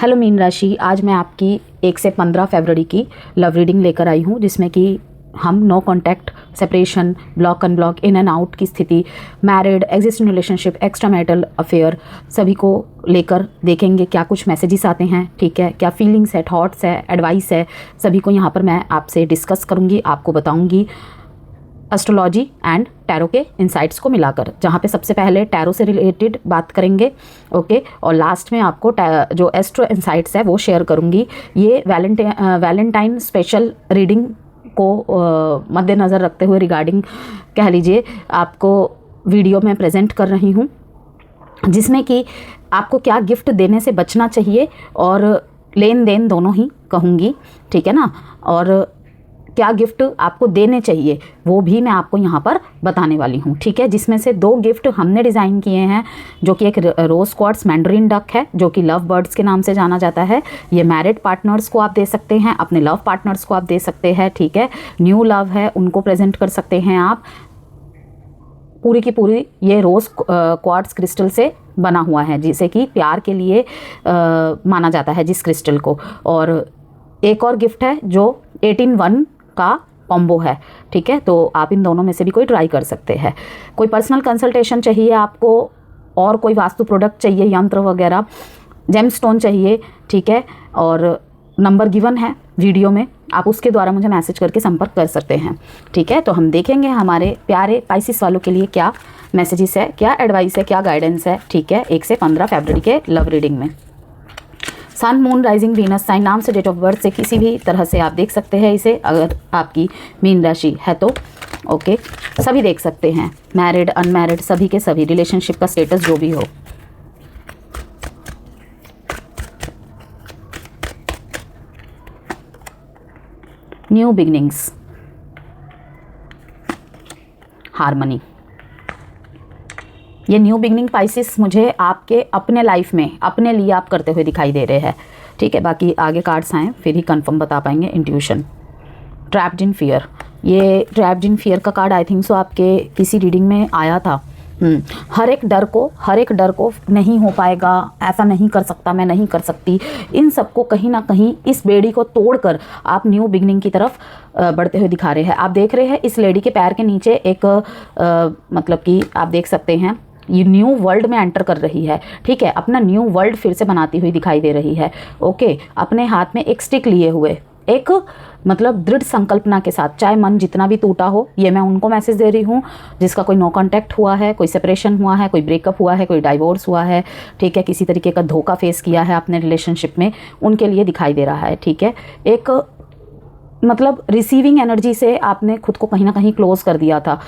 Hello mean राशि, आज मैं आपकी 1 से 15 फरवरी की लव रीडिंग लेकर आई हूँ, जिसमें कि हम no contact, separation, block unblock, in and out की स्थिति, married, existing relationship, extra marital affair, सभी को लेकर देखेंगे क्या कुछ मैसेजेस आते हैं। ठीक है, क्या फीलिंग्स है, थॉट्स है, एडवाइस है, सभी को यहाँ पर मैं आपसे डिस्कस करूँगी, आपको बताऊँगी एस्ट्रोलॉजी एंड टैरो के इंसाइट्स को मिलाकर, जहाँ पे सबसे पहले टैरो से रिलेटेड बात करेंगे। ओके, और लास्ट में आपको जो एस्ट्रो इंसाइट्स है वो शेयर करूँगी। ये वैलेंटाइन स्पेशल रीडिंग को मद्देनज़र रखते हुए रिगार्डिंग कह लीजिए आपको वीडियो में प्रेजेंट कर रही हूँ, जिसमें कि आपको क्या गिफ्ट देने से बचना चाहिए और लेन देन दोनों ही कहूँगी। ठीक है ना, और क्या गिफ्ट आपको देने चाहिए वो भी मैं आपको यहाँ पर बताने वाली हूँ। ठीक है, जिसमें से 2 गिफ्ट हमने डिज़ाइन किए हैं, जो कि एक रोज़ क्वार्ट्स मैंडरिन डक है, जो कि लव बर्ड्स के नाम से जाना जाता है। ये मैरिड पार्टनर्स को आप दे सकते हैं, अपने लव पार्टनर्स को आप दे सकते हैं। ठीक है, न्यू लव है उनको प्रेजेंट कर सकते हैं आप। पूरी की पूरी ये रोज़ क्वार्ट्स क्रिस्टल से बना हुआ है, जिसे कि प्यार के लिए माना जाता है जिस क्रिस्टल को। और एक और गिफ्ट है जो 18-1 का कॉम्बो है। ठीक है, तो आप इन दोनों में से भी कोई ट्राई कर सकते हैं। कोई पर्सनल कंसल्टेशन चाहिए आपको, और कोई वास्तु प्रोडक्ट चाहिए, यंत्र वगैरह, जेमस्टोन चाहिए, ठीक है, और नंबर गिवन है वीडियो में, आप उसके द्वारा मुझे मैसेज करके संपर्क कर सकते हैं। ठीक है, तो हम देखेंगे हमारे प्यारे पाइसिस वालों के लिए क्या मैसेजेस है, क्या एडवाइस है, क्या गाइडेंस है। ठीक है, 1 से 15 फरवरी के लव रीडिंग में सन, मून, राइजिंग, वीनस साइन नाम से, डेट ऑफ बर्थ से, किसी भी तरह से आप देख सकते हैं इसे, अगर आपकी मीन राशि है तो। ओके, सभी देख सकते हैं, मैरिड, अनमैरिड, सभी के सभी, रिलेशनशिप का स्टेटस जो भी हो। New beginnings, harmony. ये न्यू बिगनिंग पाइसिस मुझे आपके अपने लाइफ में अपने लिए आप करते हुए दिखाई दे रहे हैं। ठीक है, बाकी आगे कार्ड्स आएँ फिर ही कंफर्म बता पाएंगे। इंट्यूशन, ट्रैप्ड इन फियर, ये ट्रैप्ड इन फियर का कार्ड आई थिंक सो आपके किसी रीडिंग में आया था। हर एक डर को नहीं हो पाएगा, ऐसा नहीं कर सकता, मैं नहीं कर सकती, इन सबको कहीं ना कहीं इस बेड़ी को तोड़कर आप न्यू बिगनिंग की तरफ बढ़ते हुए दिखा रहे हैं। आप देख रहे हैं इस लेडी के पैर के नीचे एक मतलब कि आप देख सकते हैं ये न्यू वर्ल्ड में एंटर कर रही है। ठीक है, अपना न्यू वर्ल्ड फिर से बनाती हुई दिखाई दे रही है। ओके, अपने हाथ में एक स्टिक लिए हुए, एक मतलब दृढ़ संकल्पना के साथ, चाहे मन जितना भी टूटा हो, ये मैं उनको मैसेज दे रही हूँ जिसका कोई नो कांटेक्ट हुआ है, कोई सेपरेशन हुआ है, कोई ब्रेकअप हुआ है, कोई डाइवोर्स हुआ है। ठीक है, किसी तरीके का धोखा फेस किया है अपने रिलेशनशिप में, उनके लिए दिखाई दे रहा है। ठीक है, एक मतलब रिसीविंग एनर्जी से आपने खुद को कहीं ना कहीं क्लोज कर दिया था।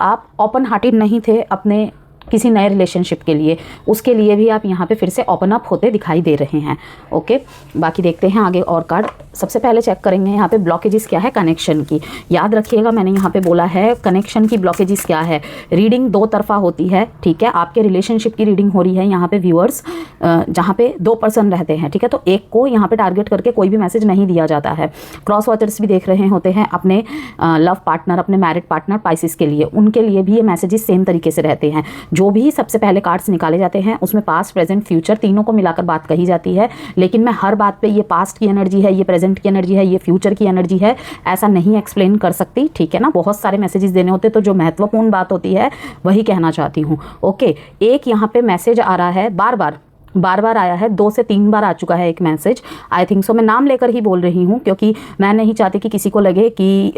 आप ओपन हार्टेड नहीं थे अपने किसी नए रिलेशनशिप के लिए, उसके लिए भी आप यहाँ पे फिर से ओपन अप होते दिखाई दे रहे हैं। ओके, बाकी देखते हैं आगे और कार्ड। सबसे पहले चेक करेंगे यहाँ पे ब्लॉकेजेस क्या है कनेक्शन की। याद रखिएगा मैंने यहाँ पे बोला है कनेक्शन की ब्लॉकेजेस क्या है। रीडिंग 2 तरफा होती है। ठीक है, आपके रिलेशनशिप की रीडिंग हो रही है यहाँ पे व्यूअर्स, जहाँ पे 2 पर्सन रहते हैं। ठीक है, तो एक को यहाँ पे टारगेट करके कोई भी मैसेज नहीं दिया जाता है। क्रॉस वॉचर्स भी देख रहे होते हैं अपने लव पार्टनर, अपने मैरिड पार्टनर पाइसिस के लिए, उनके लिए भी ये मैसेजेस सेम तरीके से रहते हैं। जो भी सबसे पहले कार्ड्स निकाले जाते हैं उसमें पास्ट, प्रेजेंट, फ्यूचर तीनों को मिलाकर बात कही जाती है, लेकिन मैं हर बात पे ये पास्ट की एनर्जी है, ये प्रेजेंट की एनर्जी है, ये फ्यूचर की एनर्जी है, ऐसा नहीं एक्सप्लेन कर सकती। ठीक है ना, बहुत सारे मैसेजेस देने होते, तो जो महत्वपूर्ण बात होती है वही कहना चाहती हूँ। ओके, एक यहाँ पे मैसेज आ रहा है, बार बार आया है, 2 से 3 बार आ चुका है एक मैसेज। आई थिंक सो मैं नाम लेकर ही बोल रही हूँ, क्योंकि मैं नहीं चाहती कि किसी को लगे कि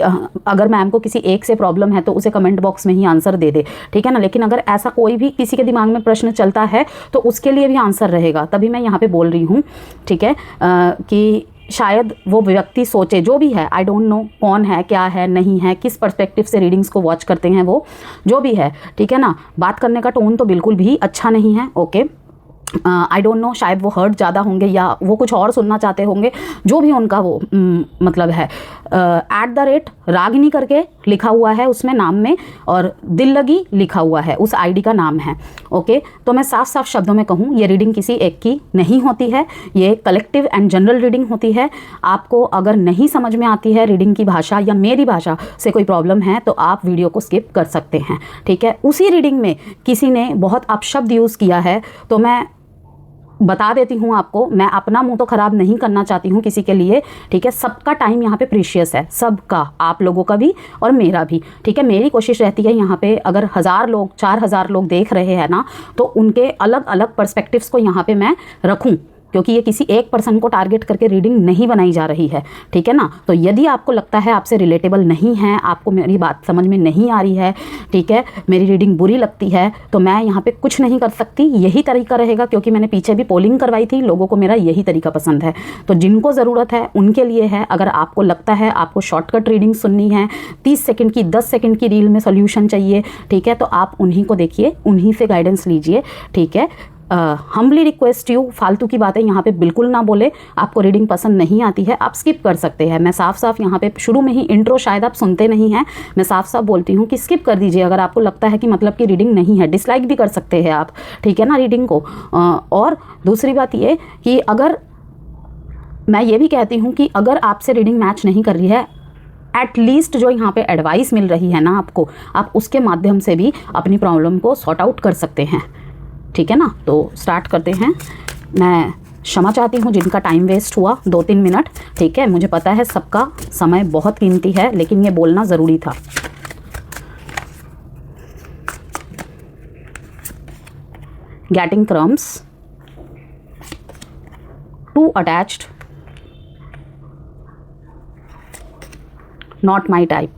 अगर मैम को किसी एक से प्रॉब्लम है तो उसे कमेंट बॉक्स में ही आंसर दे दे। ठीक है ना, लेकिन अगर ऐसा कोई भी किसी के दिमाग में प्रश्न चलता है तो उसके लिए भी आंसर रहेगा, तभी मैं यहाँ पर बोल रही हूँ। ठीक है, कि शायद वो व्यक्ति सोचे, जो भी है, आई डोंट नो कौन है, क्या है, नहीं है, किस पर्सपेक्टिव से रीडिंग्स को वॉच करते हैं वो, जो भी है। ठीक है ना, बात करने का टोन तो बिल्कुल भी अच्छा नहीं है। ओके, आई डोंट नो, शायद वो हर्ट ज़्यादा होंगे या वो कुछ और सुनना चाहते होंगे, जो भी उनका वो मतलब है। @ रागिनी करके लिखा हुआ है उसमें नाम में, और दिल लगी लिखा हुआ है, उस आईडी का नाम है। ओके, तो मैं साफ साफ शब्दों में कहूँ, ये रीडिंग किसी एक की नहीं होती है, ये कलेक्टिव एंड जनरल रीडिंग होती है। आपको अगर नहीं समझ में आती है रीडिंग की भाषा या मेरी भाषा से कोई प्रॉब्लम है तो आप वीडियो को स्किप कर सकते हैं। ठीक है, उसी रीडिंग में किसी ने बहुत अपशब्द यूज़ किया है, तो मैं बता देती हूँ आपको, मैं अपना मुंह तो ख़राब नहीं करना चाहती हूँ किसी के लिए, ठीक है। सबका टाइम यहाँ पे प्रीशियस है, सबका, आप लोगों का भी और मेरा भी, ठीक है। मेरी कोशिश रहती है यहाँ पे अगर 1000 लोग 4000 लोग देख रहे हैं ना, तो उनके अलग अलग पर्सपेक्टिव्स को यहाँ पे मैं रखूँ, क्योंकि ये किसी एक पर्सन को टारगेट करके रीडिंग नहीं बनाई जा रही है, ठीक है ना। तो यदि आपको लगता है आपसे रिलेटेबल नहीं है, आपको मेरी बात समझ में नहीं आ रही है, ठीक है, मेरी रीडिंग बुरी लगती है, तो मैं यहाँ पे कुछ नहीं कर सकती, यही तरीका रहेगा, क्योंकि मैंने पीछे भी पोलिंग करवाई थी, लोगों को मेरा यही तरीका पसंद है। तो जिनको ज़रूरत है उनके लिए है। अगर आपको लगता है आपको शॉर्टकट रीडिंग सुननी है, 30 सेकेंड की 10 सेकेंड की रील में सोल्यूशन चाहिए, ठीक है, तो आप उन्हीं को देखिए, उन्हीं से गाइडेंस लीजिए, ठीक है। हम्बली रिक्वेस्ट यू, फालतू की बातें यहाँ पे बिल्कुल ना बोले। आपको रीडिंग पसंद नहीं आती है, आप स्किप कर सकते हैं। मैं साफ साफ यहाँ पे शुरू में ही इंट्रो शायद आप सुनते नहीं हैं, मैं साफ साफ बोलती हूँ कि स्किप कर दीजिए अगर आपको लगता है कि मतलब की रीडिंग नहीं है। डिसलाइक भी कर सकते हैं आप, ठीक है ना, रीडिंग को। और दूसरी बात ये कि अगर मैं ये भी कहती हूँ कि अगर आपसे रीडिंग मैच नहीं कर रही है, एटलीस्ट जो यहाँ पे एडवाइस मिल रही है ना आपको, आप उसके माध्यम से भी अपनी प्रॉब्लम को सॉर्ट आउट कर सकते हैं, ठीक है ना। तो स्टार्ट करते हैं। मैं क्षमा चाहती हूँ जिनका टाइम वेस्ट हुआ 2-3 मिनट, ठीक है। मुझे पता है सबका समय बहुत कीमती है, लेकिन ये बोलना ज़रूरी था। Getting crumbs, too attached, not my type,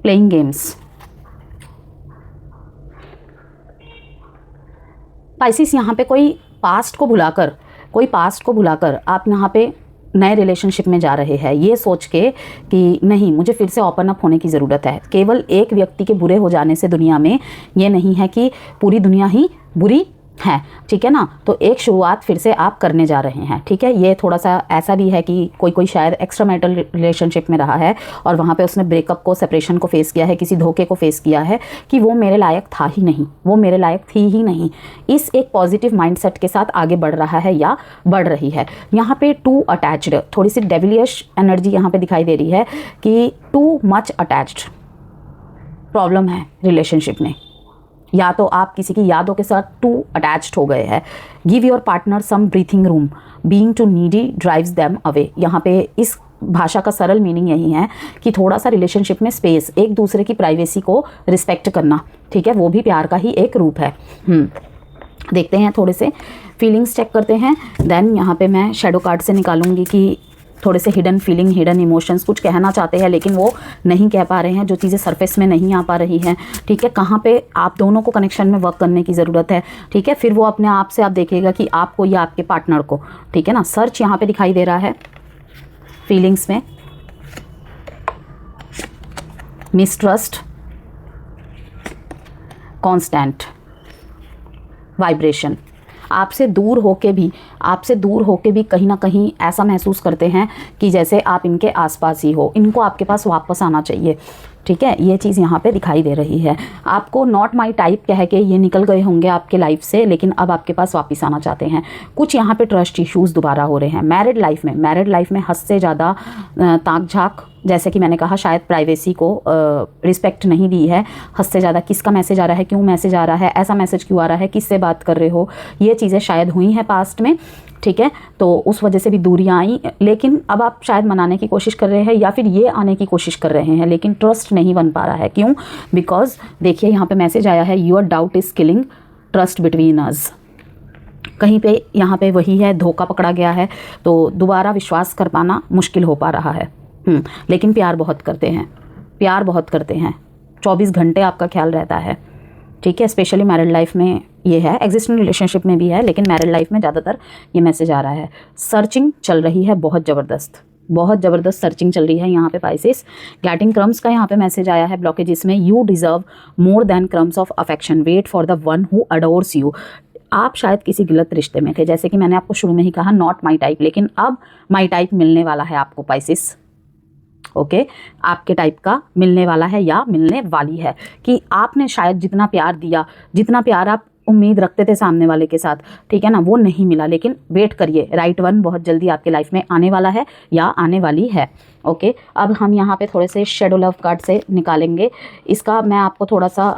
playing games. Spaces यहाँ पे कोई पास्ट को भुलाकर आप यहाँ पे नए रिलेशनशिप में जा रहे हैं, ये सोच के कि नहीं मुझे फिर से ओपन अप होने की ज़रूरत है। केवल एक व्यक्ति के बुरे हो जाने से दुनिया में ये नहीं है कि पूरी दुनिया ही बुरी है, ठीक है ना। तो एक शुरुआत फिर से आप करने जा रहे हैं, ठीक है। ये थोड़ा सा ऐसा भी है कि कोई शायद एक्स्ट्रा मैरिटल रिलेशनशिप में रहा है और वहाँ पे उसने ब्रेकअप को, सेपरेशन को फेस किया है, किसी धोखे को फेस किया है कि वो मेरे लायक था ही नहीं, वो मेरे लायक थी ही नहीं। इस एक पॉजिटिव माइंडसेट के साथ आगे बढ़ रहा है या बढ़ रही है। यहाँ पे टू अटैच्ड, थोड़ी सी डेविलियश एनर्जी यहाँ पे दिखाई दे रही है कि टू मच अटैच्ड प्रॉब्लम है रिलेशनशिप में, या तो आप किसी की यादों के साथ टू अटैच्ड हो गए हैं। Give your partner some breathing room, being too needy drives them away. यहाँ पे इस भाषा का सरल मीनिंग यही है कि थोड़ा सा रिलेशनशिप में स्पेस, एक दूसरे की प्राइवेसी को रिस्पेक्ट करना, ठीक है, वो भी प्यार का ही एक रूप है। देखते हैं, थोड़े से फीलिंग्स चेक करते हैं, देन यहाँ पे मैं शेडो कार्ड से निकालूंगी कि थोड़े से हिडन फीलिंग, हिडन इमोशंस कुछ कहना चाहते हैं लेकिन वो नहीं कह पा रहे हैं, जो चीज़ें सरफेस में नहीं आ पा रही हैं, ठीक है। कहाँ पे आप दोनों को कनेक्शन में वर्क करने की ज़रूरत है, ठीक है। फिर वो अपने आप से आप देखिएगा कि आपको या आपके पार्टनर को, ठीक है ना। सर्च यहाँ पे दिखाई दे रहा है फीलिंग्स में, मिसट्रस्ट, कांस्टेंट वाइब्रेशन। आपसे दूर होके भी कहीं ना कहीं ऐसा महसूस करते हैं कि जैसे आप इनके आसपास ही हो, इनको आपके पास वापस आना चाहिए, ठीक है। ये चीज़ यहाँ पे दिखाई दे रही है। आपको नॉट माई टाइप कह के ये निकल गए होंगे आपके लाइफ से, लेकिन अब आपके पास वापस आना चाहते हैं। कुछ यहाँ पे ट्रस्ट इश्यूज़ दोबारा हो रहे हैं। मैरिड लाइफ में हद से ज़्यादा ताक झाक, जैसे कि मैंने कहा, शायद प्राइवेसी को रिस्पेक्ट नहीं दी है। हद से ज़्यादा किसका मैसेज आ रहा है, क्यों मैसेज आ रहा है, ऐसा मैसेज क्यों आ रहा है, किससे बात कर रहे हो, ये चीज़ें शायद हुई हैं पास्ट में, ठीक है। तो उस वजह से भी दूरियां आई, लेकिन अब आप शायद मनाने की कोशिश कर रहे हैं या फिर ये आने की कोशिश कर रहे हैं, लेकिन ट्रस्ट नहीं बन पा रहा है। क्यों? बिकॉज देखिए यहाँ पे मैसेज आया है, your doubt is killing trust between us. कहीं पे यहाँ पे वही है, धोखा पकड़ा गया है, तो दोबारा विश्वास कर पाना मुश्किल हो पा रहा है। लेकिन प्यार बहुत करते हैं, 24 घंटे आपका ख्याल रहता है, ठीक है। स्पेशली मैरिड लाइफ में ये है, एग्जिस्टिंग रिलेशनशिप में भी है, लेकिन मैरिड लाइफ में ज़्यादातर ये मैसेज आ रहा है। सर्चिंग चल रही है, बहुत ज़बरदस्त सर्चिंग चल रही है यहाँ पे पाइसेस। गेटिंग क्रम्स का यहाँ पे मैसेज आया है ब्लॉकेजेस में। You deserve more than crumbs of affection, wait for the one who adores you. आप शायद किसी गलत रिश्ते में थे, जैसे कि मैंने आपको शुरू में ही कहा, नॉट माई टाइप, लेकिन अब माई टाइप मिलने वाला है आपको पाइसेस, ओके। आपके टाइप का मिलने वाला है या मिलने वाली है, कि आपने शायद जितना प्यार दिया, जितना प्यार आप उम्मीद रखते थे सामने वाले के साथ, ठीक है ना, वो नहीं मिला। लेकिन वेट करिए, राइट वन बहुत जल्दी आपके लाइफ में आने वाला है या आने वाली है, ओके। अब हम यहाँ पे थोड़े से शेडो लव कार्ड से निकालेंगे। इसका मैं आपको थोड़ा सा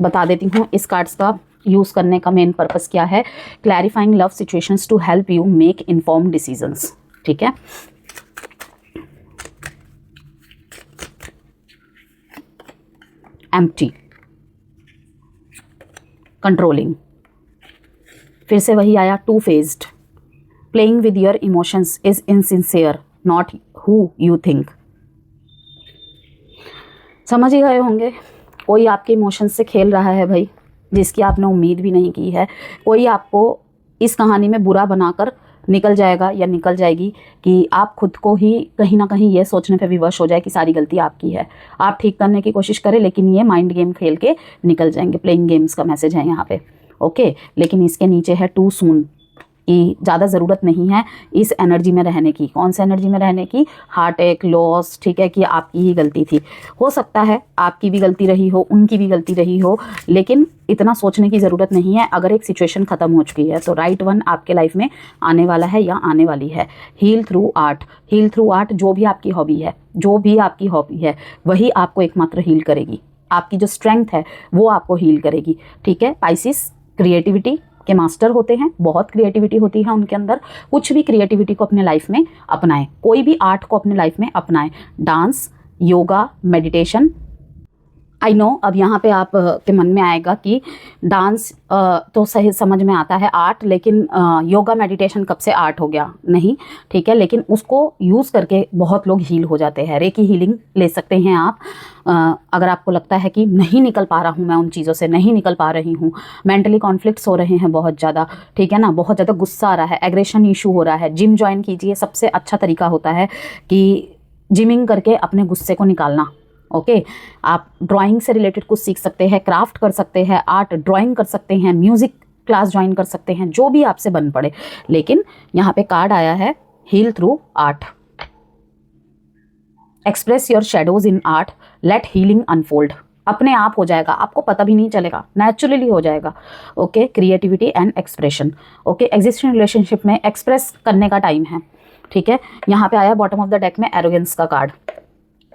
बता देती हूँ, इस कार्ड्स का यूज़ करने का मेन पर्पस क्या है? Clarifying love situations to help you make informed decisions. ठीक है, एम्प्टी, कंट्रोलिंग, फिर से वही आया two faced, playing with your emotions is insincere not who you think. समझ ही गए होंगे, कोई आपके इमोशंस से खेल रहा है भाई, जिसकी आपने उम्मीद भी नहीं की है। कोई आपको इस कहानी में बुरा बनाकर निकल जाएगा या निकल जाएगी कि आप खुद को ही कहीं ना कहीं ये सोचने पे विवश हो जाए कि सारी गलती आपकी है। आप ठीक करने की कोशिश करें, लेकिन ये माइंड गेम खेल के निकल जाएंगे। प्लेइंग गेम्स का मैसेज है यहाँ पे, ओके। लेकिन इसके नीचे है टू सून, कि ज़्यादा ज़रूरत नहीं है इस एनर्जी में रहने की। कौन सा एनर्जी में रहने की? हार्ट अटैक, लॉस, ठीक है, कि आपकी ही गलती थी। हो सकता है आपकी भी गलती रही हो, उनकी भी गलती रही हो, लेकिन इतना सोचने की ज़रूरत नहीं है। अगर एक सिचुएशन ख़त्म हो चुकी है तो राइट वन आपके लाइफ में आने वाला है या आने वाली है। Heal through art, heal through art, जो भी आपकी हॉबी है, जो भी आपकी हॉबी है वही आपको एकमात्र हील करेगी। आपकी जो स्ट्रेंथ है वो आपको हील करेगी। ठीक है, पाइसिस क्रिएटिविटी के मास्टर होते हैं, बहुत क्रिएटिविटी होती है उनके अंदर। कुछ भी क्रिएटिविटी को अपने लाइफ में अपनाएं, कोई भी आर्ट को अपने लाइफ में अपनाएं। Dance, yoga, meditation. I know अब यहाँ पे आप के मन में आएगा कि डांस तो सही समझ में आता है आर्ट, लेकिन योगा मेडिटेशन कब से आर्ट हो गया? नहीं, ठीक है, लेकिन उसको यूज़ करके बहुत लोग हील हो जाते हैं। रेकी हीलिंग ले सकते हैं आप। अगर आपको लगता है कि नहीं निकल पा रहा हूँ मैं उन चीज़ों से, नहीं निकल पा रही हूँ, मेंटली कॉन्फ्लिक्ट्स हो रहे हैं बहुत ज़्यादा, ठीक है ना, बहुत ज़्यादा गुस्सा आ रहा है, एग्रेशन इशू हो रहा है, जिम ज्वाइन कीजिए। सबसे अच्छा तरीका होता है कि जिमिंग करके अपने गुस्से को निकालना। ओके, आप ड्राइंग से रिलेटेड कुछ सीख सकते हैं, क्राफ्ट कर सकते हैं, आर्ट ड्राइंग कर सकते हैं, म्यूज़िक क्लास ज्वाइन कर सकते हैं, जो भी आपसे बन पड़े। लेकिन यहाँ पे कार्ड आया है heal through art. Express your shadows in art, let healing unfold. अपने आप हो जाएगा, आपको पता भी नहीं चलेगा, नेचुरली हो जाएगा। Okay, creativity and expression. Okay, existing relationship में एक्सप्रेस करने का टाइम है। ठीक है, यहाँ पे आया बॉटम ऑफ द डेक में एरोगेंस का कार्ड।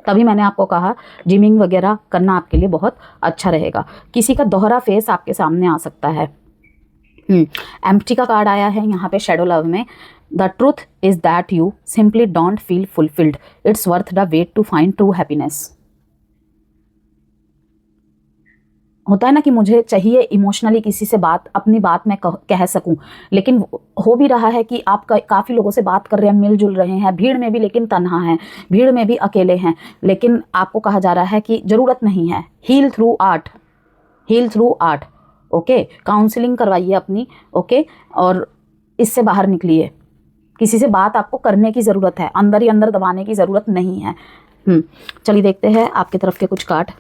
तभी मैंने आपको कहा जिमिंग वगैरह करना आपके लिए बहुत अच्छा रहेगा। किसी का दोहरा फेस आपके सामने आ सकता है। एम्प्टी का कार्ड आया है यहाँ पे शैडो लव में। The truth is that you simply don't feel fulfilled, it's worth the wait to find true happiness. होता है ना कि मुझे चाहिए इमोशनली किसी से बात, अपनी बात मैं कह सकूं, लेकिन हो भी रहा है कि आप काफ़ी लोगों से बात कर रहे हैं, मिलजुल रहे हैं, भीड़ में भी, लेकिन तन्हा हैं, भीड़ में भी अकेले हैं। लेकिन आपको कहा जा रहा है कि ज़रूरत नहीं है, heal through art, heal through art. Okay, counselling करवाइए अपनी। ओके, और इससे बाहर निकलिए। किसी से बात आपको करने की ज़रूरत है, अंदर ही अंदर दबाने की ज़रूरत नहीं है। चलिए देखते हैं आपकी तरफ के कुछ कार्ड।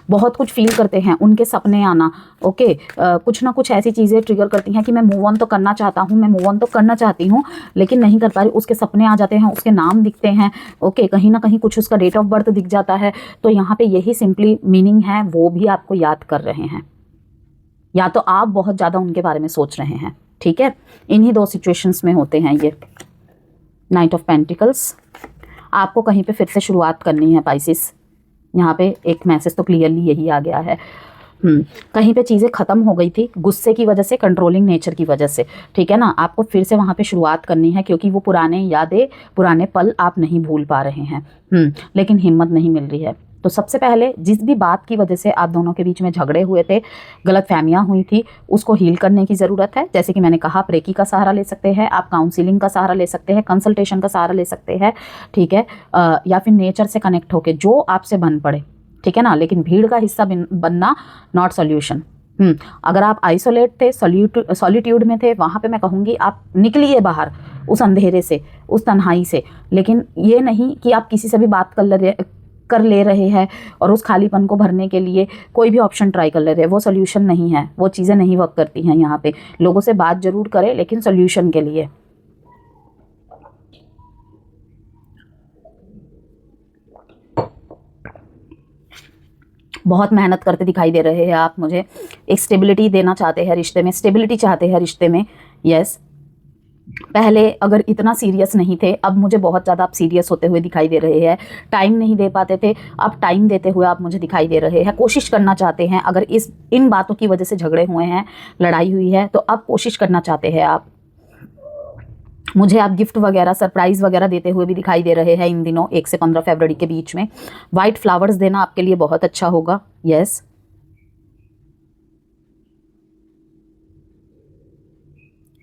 बहुत कुछ फील करते हैं, उनके सपने आना। ओके, कुछ ना कुछ ऐसी चीज़ें ट्रिगर करती हैं कि मैं मूव ऑन तो करना चाहता हूँ, मैं मूव ऑन तो करना चाहती हूँ, लेकिन नहीं कर पा रही। उसके सपने आ जाते हैं, उसके नाम दिखते हैं। ओके, कहीं ना कहीं कुछ उसका डेट ऑफ बर्थ दिख जाता है। तो यहाँ पे यही सिंपली मीनिंग है, वो भी आपको याद कर रहे हैं, या तो आप बहुत ज़्यादा उनके बारे में सोच रहे हैं। ठीक है, इन्हीं दो सिचुएशंस में होते हैं ये। नाइट ऑफ पेंटिकल्स, आपको कहीं पे फिर से शुरुआत करनी है पाइसिस। यहाँ पे एक मैसेज तो क्लियरली यही आ गया है। कहीं पे चीज़ें ख़त्म हो गई थी गुस्से की वजह से, कंट्रोलिंग नेचर की वजह से, ठीक है ना। आपको फिर से वहाँ पे शुरुआत करनी है, क्योंकि वो पुराने यादें, पुराने पल आप नहीं भूल पा रहे हैं। लेकिन हिम्मत नहीं मिल रही है। तो सबसे पहले जिस भी बात की वजह से आप दोनों के बीच में झगड़े हुए थे, गलतफहमियां हुई थी, उसको हील करने की ज़रूरत है। जैसे कि मैंने कहा, आप रेकी का सहारा ले सकते हैं, आप काउंसिलिंग का सहारा ले सकते हैं, कंसल्टेशन का सहारा ले सकते हैं, ठीक है, या फिर नेचर से कनेक्ट होके जो आपसे बन पड़े, ठीक है ना। लेकिन भीड़ का हिस्सा बनना नॉट सॉल्यूशन। अगर आप आइसोलेट थे, सॉलिट्यूड में थे, वहाँ पे मैं कहूँगी आप निकलिए बाहर उस अंधेरे से, उस तन्हाई से। लेकिन ये नहीं कि आप किसी से भी बात कर ले रहे हैं और उस खालीपन को भरने के लिए कोई भी ऑप्शन ट्राई कर ले रहे हैं। वो सोल्यूशन नहीं है, वो चीज़ें नहीं वर्क करती हैं। यहाँ पे लोगों से बात जरूर करें, लेकिन सोल्यूशन के लिए। बहुत मेहनत करते दिखाई दे रहे हैं आप मुझे। एक स्टेबिलिटी देना चाहते हैं रिश्ते में, स्टेबिलिटी चाहते हैं रिश्ते में। यस, पहले अगर इतना सीरियस नहीं थे, अब मुझे बहुत ज़्यादा आप सीरियस होते हुए दिखाई दे रहे हैं। टाइम नहीं दे पाते थे, अब टाइम देते हुए आप मुझे दिखाई दे रहे हैं। कोशिश करना चाहते हैं, अगर इन बातों की वजह से झगड़े हुए हैं, लड़ाई हुई है, तो अब कोशिश करना चाहते हैं आप। मुझे आप गिफ्ट वगैरह, सरप्राइज़ वगैरह देते हुए भी दिखाई दे रहे हैं इन दिनों, 1 से 15 फरवरी के बीच में। वाइट फ्लावर्स देना आपके लिए बहुत अच्छा होगा। यस,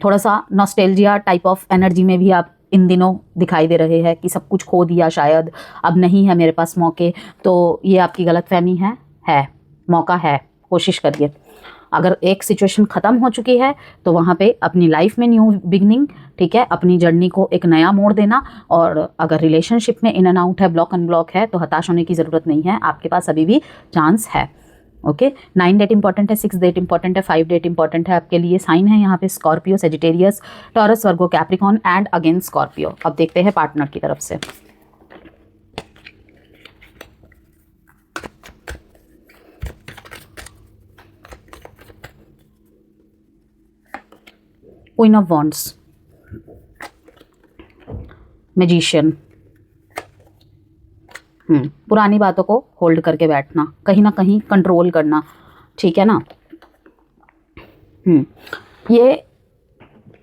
थोड़ा सा नॉस्टैल्जिया टाइप ऑफ एनर्जी में भी आप इन दिनों दिखाई दे रहे हैं कि सब कुछ खो दिया, शायद अब नहीं है मेरे पास मौके। तो ये आपकी गलतफहमी है, मौका है, कोशिश करिए। अगर एक सिचुएशन ख़त्म हो चुकी है तो वहाँ पे अपनी लाइफ में न्यू बिगनिंग, ठीक है, अपनी जर्नी को एक नया मोड़ देना। और अगर रिलेशनशिप में इन एंड आउट है, ब्लॉक अनब्लॉक है, तो हताश होने की ज़रूरत नहीं है, आपके पास अभी भी चांस है। ओके, 9 डेट इंपॉर्टेंट है, 6 डेट इंपॉर्टेंट है, 5 डेट इंपॉर्टेंट है आपके लिए। साइन है यहाँ पे Scorpio, Sagittarius, Taurus, Virgo, Capricorn and again Scorpio. अब देखते हैं पार्टनर की तरफ से। Queen of wands, magician. पुरानी बातों को होल्ड करके बैठना, कहीं ना कहीं कंट्रोल करना, ठीक है ना। ये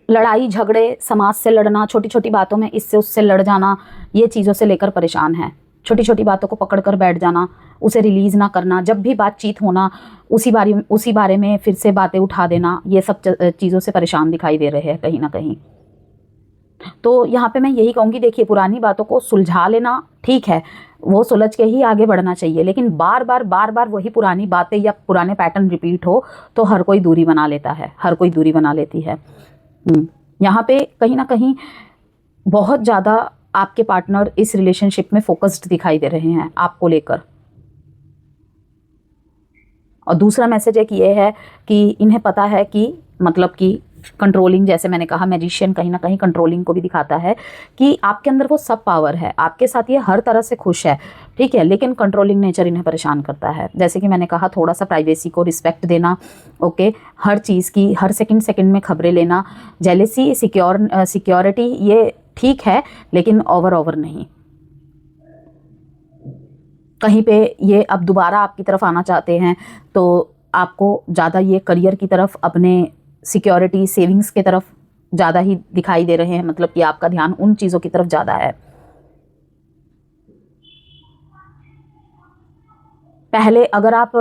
लड़ाई झगड़े, समाज से लड़ना, छोटी छोटी बातों में इससे उससे लड़ जाना, ये चीज़ों से लेकर परेशान है। छोटी छोटी बातों को पकड़ कर बैठ जाना, उसे रिलीज़ ना करना, जब भी बातचीत होना उसी बारे में फिर से बातें उठा देना, ये सब चीज़ों से परेशान दिखाई दे रहे हैं कहीं ना कहीं। तो यहाँ पे मैं यही कहूँगी, देखिए पुरानी बातों को सुलझा लेना ठीक है, वो सुलझ के ही आगे बढ़ना चाहिए, लेकिन बार बार वही पुरानी बातें या पुराने पैटर्न रिपीट हो तो हर कोई दूरी बना लेता है, हर कोई दूरी बना लेती है। यहाँ पे कहीं ना कहीं बहुत ज़्यादा आपके पार्टनर इस रिलेशनशिप में फोकस्ड दिखाई दे रहे हैं आपको लेकर। और दूसरा मैसेज एक ये है कि इन्हें पता है कि मतलब कि कंट्रोलिंग, जैसे मैंने कहा मैजिशियन कहीं ना कहीं कंट्रोलिंग को भी दिखाता है कि आपके अंदर वो सब पावर है, आपके साथ ये हर तरह से खुश है, ठीक है, लेकिन कंट्रोलिंग नेचर इन्हें परेशान करता है। जैसे कि मैंने कहा, थोड़ा सा प्राइवेसी को रिस्पेक्ट देना, ओके, हर चीज़ की हर सेकंड में खबरें लेना, जेलेसी, सिक्योरिटी, ये ठीक है लेकिन ओवर नहीं। कहीं पे ये अब दोबारा आपकी तरफ आना चाहते हैं तो आपको ज़्यादा ये करियर की तरफ, अपने सिक्योरिटी, सेविंग्स की तरफ ज़्यादा ही दिखाई दे रहे हैं, मतलब कि आपका ध्यान उन चीज़ों की तरफ ज़्यादा है। पहले अगर आप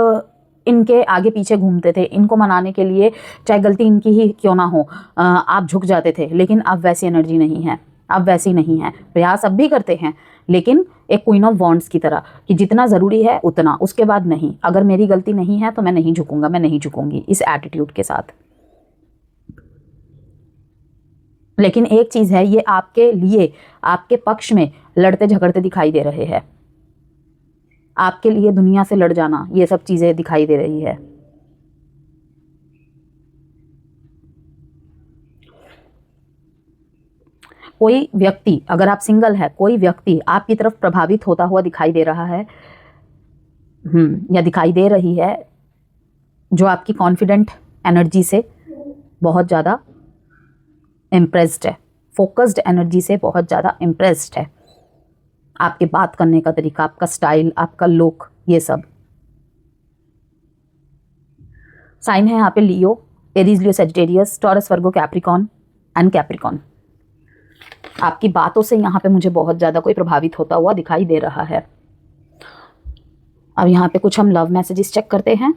इनके आगे पीछे घूमते थे, इनको मनाने के लिए चाहे गलती इनकी ही क्यों ना हो आप झुक जाते थे, लेकिन अब वैसी एनर्जी नहीं है, अब वैसी नहीं है। प्रयास अब भी करते हैं लेकिन एक क्वीन ऑफ वॉन्ड्स की तरह कि जितना ज़रूरी है उतना, उसके बाद नहीं। अगर मेरी गलती नहीं है तो मैं नहीं झुकूंगा, मैं नहीं झुकूंगी, इस एटीट्यूड के साथ। लेकिन एक चीज़ है, ये आपके लिए, आपके पक्ष में लड़ते झगड़ते दिखाई दे रहे हैं, आपके लिए दुनिया से लड़ जाना, ये सब चीज़ें दिखाई दे रही है। कोई व्यक्ति, अगर आप सिंगल है, कोई व्यक्ति आपकी तरफ प्रभावित होता हुआ दिखाई दे रहा है या दिखाई दे रही है, जो आपकी कॉन्फिडेंट एनर्जी से बहुत ज़्यादा इम्प्रेस्ड है, फोकस्ड एनर्जी से बहुत ज़्यादा इम्प्रेस्ड है, आपके बात करने का तरीका, आपका स्टाइल, आपका लुक, ये सब। साइन है यहाँ पे Leo, Aries, Leo, Sagittarius, Taurus, Virgo, Capricorn and Capricorn. आपकी बातों से यहाँ पे मुझे बहुत ज़्यादा कोई प्रभावित होता हुआ दिखाई दे रहा है। अब यहाँ पे कुछ हम लव मैसेजेस चेक करते हैं।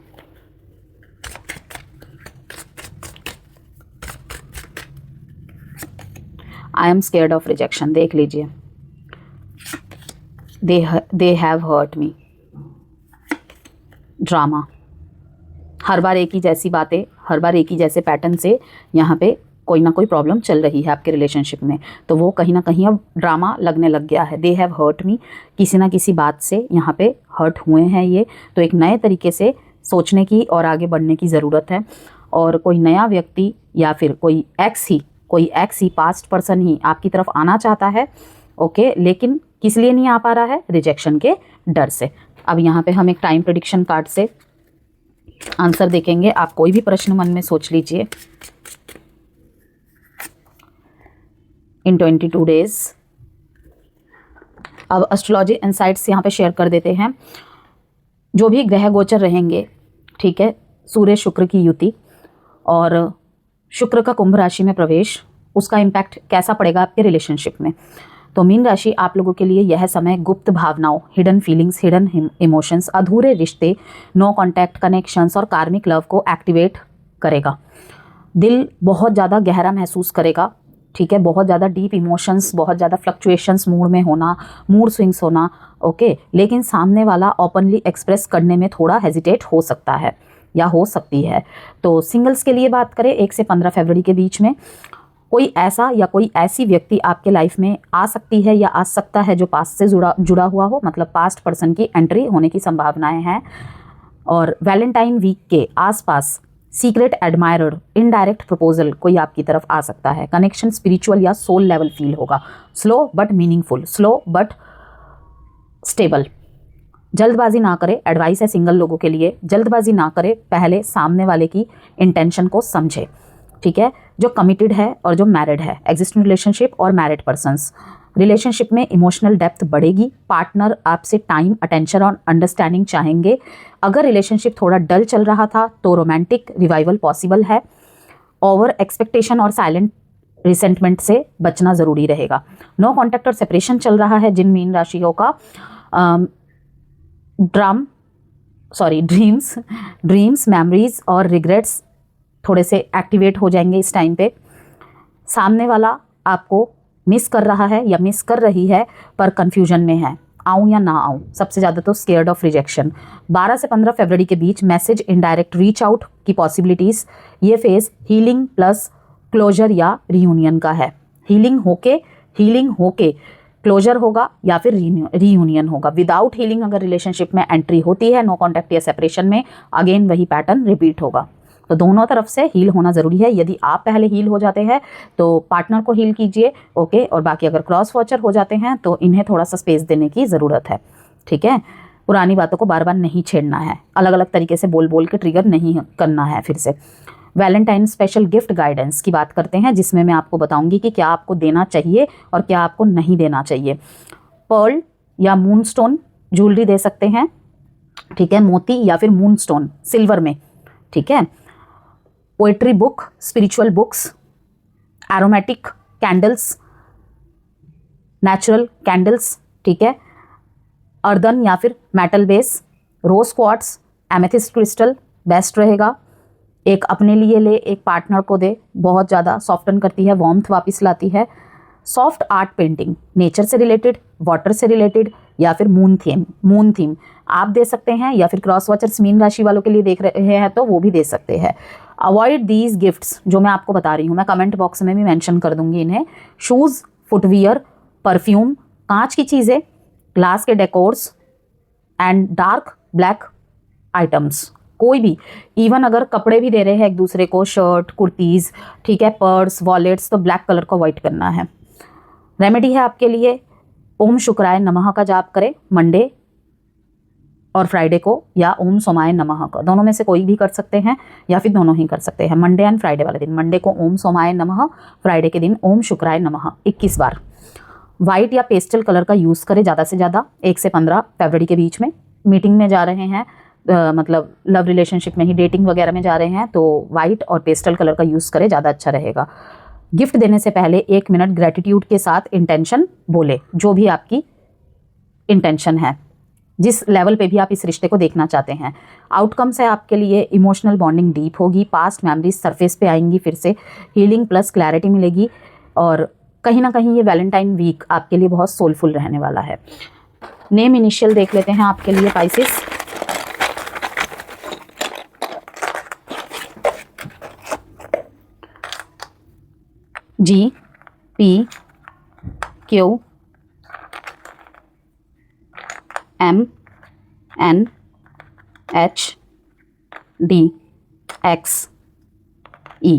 I am scared of rejection, देख लीजिए। They have hurt me, drama, हर बार एक ही जैसी बातें, हर बार एक ही जैसे पैटर्न से यहाँ पे कोई ना कोई प्रॉब्लम चल रही है आपके रिलेशनशिप में, तो वो कहीं ना कहीं अब ड्रामा लगने लग गया है। दे हैव हर्ट मी, किसी ना किसी बात से यहाँ पे हर्ट हुए हैं ये, तो एक नए तरीके से सोचने की और आगे बढ़ने की ज़रूरत है। और कोई नया व्यक्ति या फिर कोई एक्स ही पास्ट पर्सन ही आपकी तरफ आना चाहता है, ओके, लेकिन किस लिए नहीं आ पा रहा है? रिजेक्शन के डर से। अब यहाँ पे हम एक टाइम प्रेडिक्शन कार्ड से आंसर देखेंगे। आप कोई भी प्रश्न मन में सोच लीजिए। इन 22 डेज। अब एस्ट्रोलॉजी इनसाइट्स यहाँ पे शेयर कर देते हैं। जो भी ग्रह गोचर रहेंगे, ठीक है, सूर्य शुक्र की युति और शुक्र का कुंभ राशि में प्रवेश, उसका इम्पैक्ट कैसा पड़ेगा आपके रिलेशनशिप में। तो मीन राशि आप लोगों के लिए यह समय गुप्त भावनाओं, हिडन फीलिंग्स, हिडन इमोशंस, अधूरे रिश्ते, नो कॉन्टैक्ट कनेक्शंस और कार्मिक लव को एक्टिवेट करेगा। दिल बहुत ज़्यादा गहरा महसूस करेगा, ठीक है, बहुत ज़्यादा डीप इमोशंस, बहुत ज़्यादा फ्लक्चुएशंस मूड में होना, मूड स्विंग्स होना, ओके। लेकिन सामने वाला ओपनली एक्सप्रेस करने में थोड़ा हेजिटेट हो सकता है या हो सकती है। तो सिंगल्स के लिए बात करें, 1 से 15 फरवरी के बीच में कोई ऐसा या कोई ऐसी व्यक्ति आपके लाइफ में आ सकती है या आ सकता है जो पास्ट से जुड़ा हुआ हो, मतलब पास्ट पर्सन की एंट्री होने की संभावनाएं हैं। और वैलेंटाइन वीक के आसपास सीक्रेट एडमायरर, इनडायरेक्ट प्रपोजल कोई आपकी तरफ आ सकता है। कनेक्शन स्पिरिचुअल या सोल लेवल फील होगा, slow but meaningful, slow but stable. जल्दबाजी ना करें, एडवाइस है सिंगल लोगों के लिए, जल्दबाजी ना करें, पहले सामने वाले की इंटेंशन को समझे, ठीक है। जो कमिटेड है और जो मैरिड है, एग्जिस्टिंग रिलेशनशिप और मैरिड पर्सन्स, रिलेशनशिप में इमोशनल डेप्थ बढ़ेगी। पार्टनर आपसे टाइम, अटेंशन और अंडरस्टैंडिंग चाहेंगे। अगर रिलेशनशिप थोड़ा डल चल रहा था तो रोमांटिक रिवाइवल पॉसिबल है। ओवर एक्सपेक्टेशन और साइलेंट रिसेंटमेंट से बचना ज़रूरी रहेगा। नो कॉन्टैक्ट और सेपरेशन चल रहा है जिन मीन राशियों का। ड्रीम्स, मेमोरीज और रिग्रेट्स थोड़े से एक्टिवेट हो जाएंगे इस टाइम पे। सामने वाला आपको मिस कर रहा है या मिस कर रही है पर कंफ्यूजन में है, आऊँ या ना आऊँ। सबसे ज़्यादा तो स्केयर्ड ऑफ रिजेक्शन। 12 से 15 फरवरी के बीच मैसेज, इनडायरेक्ट रीच आउट की पॉसिबिलिटीज़। ये फेज़ हीलिंग प्लस क्लोजर या रीयूनियन का है। हीलिंग होके क्लोजर होगा या फिर रीयूनियन होगा। विदाउट हीलिंग अगर रिलेशनशिप में एंट्री होती है, नो कॉन्टैक्ट या सेपरेशन में, अगेन वही पैटर्न रिपीट होगा। तो दोनों तरफ से हील होना ज़रूरी है। यदि आप पहले हील हो जाते हैं तो पार्टनर को हील कीजिए, ओके। और बाकी अगर क्रॉस वॉचर हो जाते हैं तो इन्हें थोड़ा सा स्पेस देने की ज़रूरत है, ठीक है। पुरानी बातों को बार बार नहीं छेड़ना है, अलग अलग तरीके से बोल के ट्रिगर नहीं करना है फिर से। वैलेंटाइन स्पेशल गिफ्ट गाइडेंस की बात करते हैं, जिसमें मैं आपको बताऊंगी कि क्या आपको देना चाहिए और क्या आपको नहीं देना चाहिए। पर्ल या मूनस्टोन ज्वेलरी दे सकते हैं, ठीक है, मोती या फिर मूनस्टोन सिल्वर में, ठीक है। Poetry book, spiritual books, aromatic candles, natural candles, ठीक है। अर्दन या फिर metal base, rose quartz, amethyst crystal best रहेगा। एक अपने लिए ले, एक पार्टनर को दे, बहुत ज़्यादा सॉफ्टन करती है, वार्मथ वापस लाती है। सॉफ्ट आर्ट पेंटिंग, नेचर से रिलेटेड, वाटर से रिलेटेड या फिर मून थीम आप दे सकते हैं, या फिर क्रॉस वॉचर्स मीन राशि वालों के लिए देख रहे हैं तो वो भी दे सकते हैं। अवॉइड दीज गिफ्ट्स जो मैं आपको बता रही हूँ, मैं कमेंट बॉक्स में भी मेंशन कर दूंगी इन्हें। शूज़, फुटवियर, परफ्यूम, कांच की चीज़ें, ग्लास के decors and dark black items, कोई भी, इवन अगर कपड़े भी दे रहे हैं एक दूसरे को, शर्ट, कुर्तीज़, ठीक है, पर्स, वॉलेट्स, तो ब्लैक कलर को अवॉइड करना है। रेमेडी है आपके लिए, ओम शुक्राय नमः का जाप करें मंडे और फ्राइडे को, या ओम सोमाय नमः का, दोनों में से कोई भी कर सकते हैं या फिर दोनों ही कर सकते हैं। मंडे एंड फ्राइडे वाले दिन, मंडे को ओम सोमाय नमः, फ्राइडे के दिन ओम शुक्राय नमः 21 बार। वाइट या पेस्टल कलर का यूज़ करें ज़्यादा से ज़्यादा 1 से 15 फरवरी के बीच में। मीटिंग में जा रहे हैं, मतलब लव रिलेशनशिप में ही, डेटिंग वगैरह में जा रहे हैं तो वाइट और पेस्टल कलर का यूज़ करें, ज़्यादा अच्छा रहेगा। गिफ्ट देने से पहले 1 मिनट ग्रेटिट्यूड के साथ इंटेंशन बोले, जो भी आपकी इंटेंशन है, जिस लेवल पे भी आप इस रिश्ते को देखना चाहते हैं। आउटकम्स है आपके लिए, इमोशनल बॉन्डिंग डीप होगी, पास्ट मेमोरीज सरफेस पे आएंगी, फिर से हीलिंग प्लस क्लैरिटी मिलेगी, और कहीं ना कहीं ये वैलेंटाइन वीक आपके लिए बहुत सोलफुल रहने वाला है। नेम इनिशियल देख लेते हैं आपके लिए Pisces. G, P, Q, M, N, H, D, X, E।